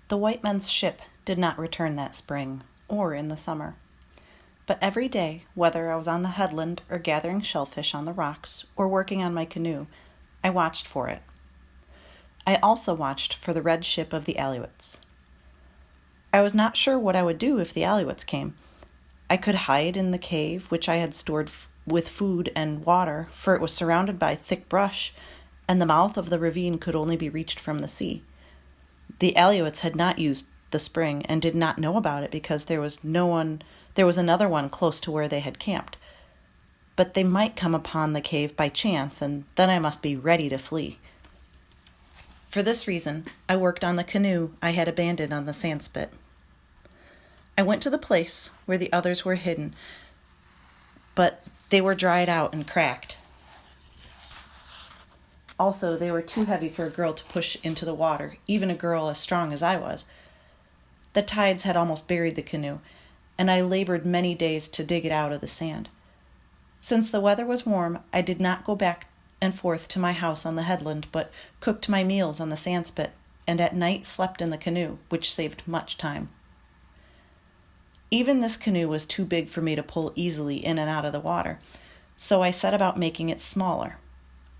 The white men's ship did not return that spring, or in the summer. But every day, whether I was on the headland or gathering shellfish on the rocks or working on my canoe, I watched for it. I also watched for the red ship of the Aleuts. I was not sure what I would do if the Aleuts came. I could hide in the cave, which I had stored with food and water, for it was surrounded by thick brush, and the mouth of the ravine could only be reached from the sea. The Aleuts had not used the spring and did not know about it because there was another one close to where they had camped. But they might come upon the cave by chance, and then I must be ready to flee. For this reason, I worked on the canoe I had abandoned on the sandspit. I went to the place where the others were hidden, but they were dried out and cracked. Also, they were too heavy for a girl to push into the water, even a girl as strong as I was. The tides had almost buried the canoe, and I labored many days to dig it out of the sand. Since the weather was warm, I did not go back and forth to my house on the headland, but cooked my meals on the sandspit, and at night slept in the canoe, which saved much time. Even this canoe was too big for me to pull easily in and out of the water, so I set about making it smaller.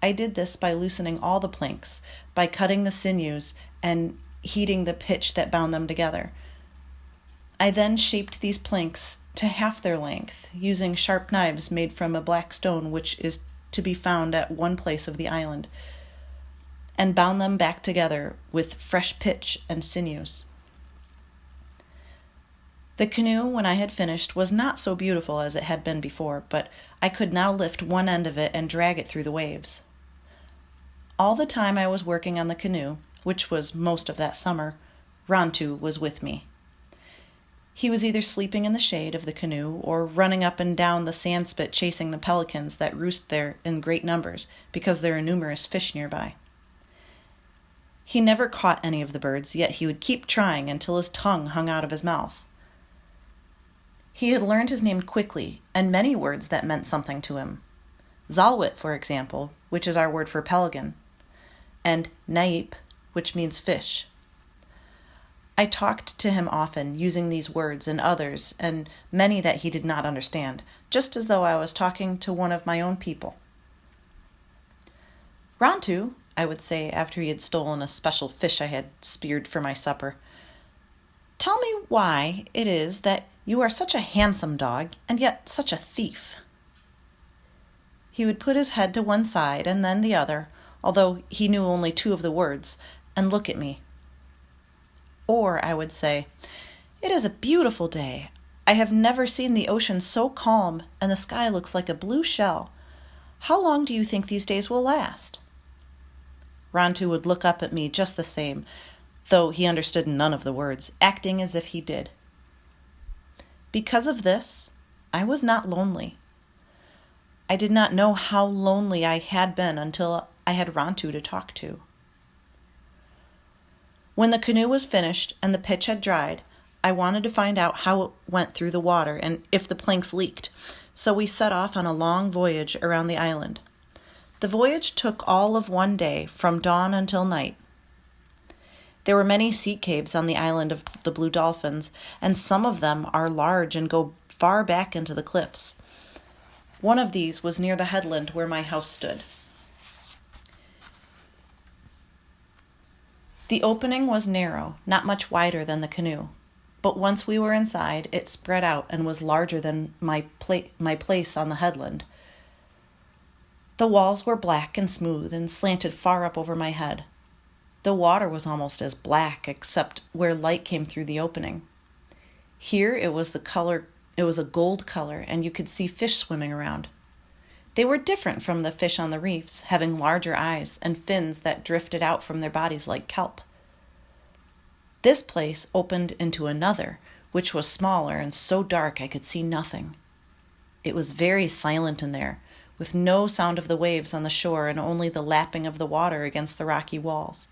I did this by loosening all the planks, by cutting the sinews, and heating the pitch that bound them together. I then shaped these planks to half their length, using sharp knives made from a black stone which is to be found at one place of the island, and bound them back together with fresh pitch and sinews. The canoe, when I had finished, was not so beautiful as it had been before, but I could now lift one end of it and drag it through the waves. All the time I was working on the canoe, which was most of that summer, Rantu was with me. He was either sleeping in the shade of the canoe or running up and down the sandspit chasing the pelicans that roost there in great numbers because there are numerous fish nearby. He never caught any of the birds, yet he would keep trying until his tongue hung out of his mouth. He had learned his name quickly and many words that meant something to him. Zalwit, for example, which is our word for pelican, and naip, which means fish. I talked to him often using these words and others, and many that he did not understand, just as though I was talking to one of my own people. Rantu, I would say after he had stolen a special fish I had speared for my supper, tell me why it is that you are such a handsome dog and yet such a thief. He would put his head to one side and then the other, although he knew only two of the words, and look at me. Or I would say, "It is a beautiful day. I have never seen the ocean so calm, and the sky looks like a blue shell. How long do you think these days will last?" Rantu would look up at me just the same, though he understood none of the words, acting as if he did. Because of this, I was not lonely. I did not know how lonely I had been until I had Rantu to talk to. When the canoe was finished and the pitch had dried, I wanted to find out how it went through the water and if the planks leaked, so we set off on a long voyage around the island. The voyage took all of one day, from dawn until night. There were many sea caves on the island of the Blue Dolphins, and some of them are large and go far back into the cliffs. One of these was near the headland where my house stood. The opening was narrow, not much wider than the canoe, but once we were inside, it spread out and was larger than my place on the headland. The walls were black and smooth and slanted far up over my head. The water was almost as black, except where light came through the opening. Here it was a gold color, and you could see fish swimming around. They were different from the fish on the reefs, having larger eyes and fins that drifted out from their bodies like kelp. This place opened into another, which was smaller and so dark I could see nothing. It was very silent in there, with no sound of the waves on the shore and only the lapping of the water against the rocky walls.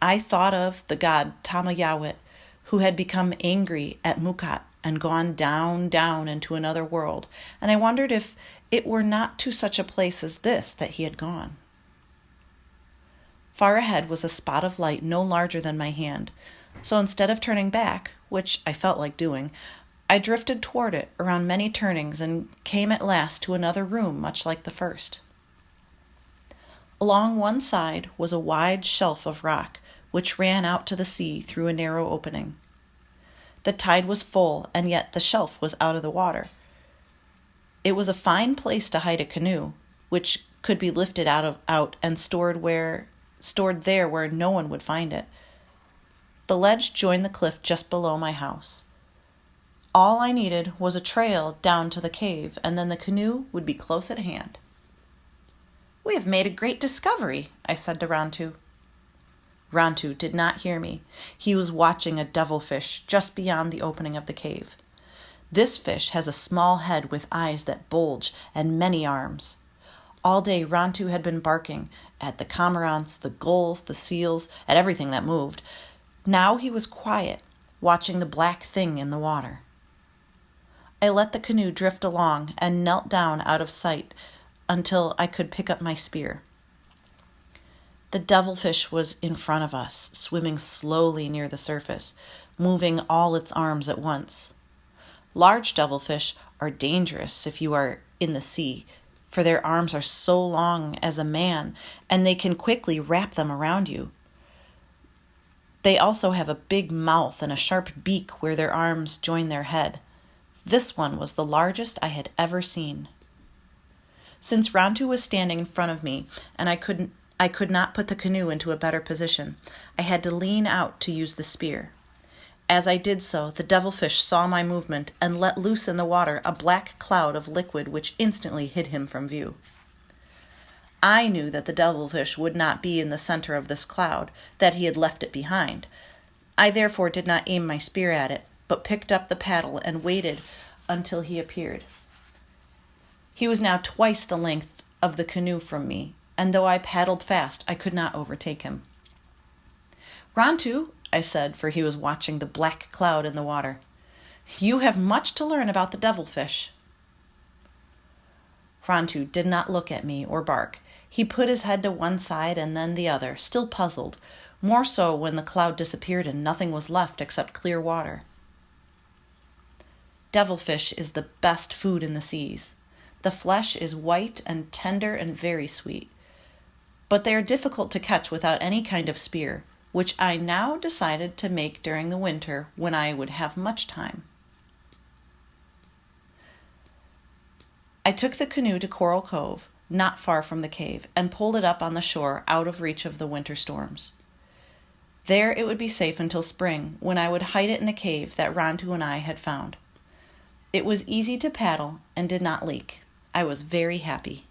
I thought of the god Tamayawit, who had become angry at Mukat and gone down into another world, and I wondered if it were not to such a place as this that he had gone. Far ahead was a spot of light no larger than my hand, So instead of turning back, which I felt like doing, I drifted toward it around many turnings and came at last to another room much like the first. Along one side was a wide shelf of rock, which ran out to the sea through a narrow opening. The tide was full, and yet the shelf was out of the water. It was a fine place to hide a canoe, which could be lifted out and stored there where no one would find it. The ledge joined the cliff just below my house. All I needed was a trail down to the cave, and then the canoe would be close at hand. "We have made a great discovery," I said to Rantu. Rantu did not hear me. He was watching a devilfish just beyond the opening of the cave. This fish has a small head with eyes that bulge and many arms. All day Rantu had been barking at the cormorants, the gulls, the seals, at everything that moved. Now he was quiet, watching the black thing in the water. I let the canoe drift along and knelt down out of sight until I could pick up my spear. The devilfish was in front of us, swimming slowly near the surface, moving all its arms at once. Large devilfish are dangerous if you are in the sea, for their arms are so long as a man, and they can quickly wrap them around you. They also have a big mouth and a sharp beak where their arms join their head. This one was the largest I had ever seen. Since Rantu was standing in front of me, and I could not put the canoe into a better position, I had to lean out to use the spear. As I did so, the devilfish saw my movement and let loose in the water a black cloud of liquid which instantly hid him from view. I knew that the devilfish would not be in the center of this cloud, that he had left it behind. I therefore did not aim my spear at it, but picked up the paddle and waited until he appeared. He was now twice the length of the canoe from me, and though I paddled fast, I could not overtake him. "Rantu," I said, for he was watching the black cloud in the water, "you have much to learn about the devilfish." Rantu did not look at me or bark. He put his head to one side and then the other, still puzzled, more so when the cloud disappeared and nothing was left except clear water. Devilfish is the best food in the seas. The flesh is white and tender and very sweet. But they are difficult to catch without any kind of spear, which I now decided to make during the winter when I would have much time. I took the canoe to Coral Cove, not far from the cave, and pulled it up on the shore out of reach of the winter storms. There it would be safe until spring, when I would hide it in the cave that Rantu and I had found. It was easy to paddle and did not leak. I was very happy.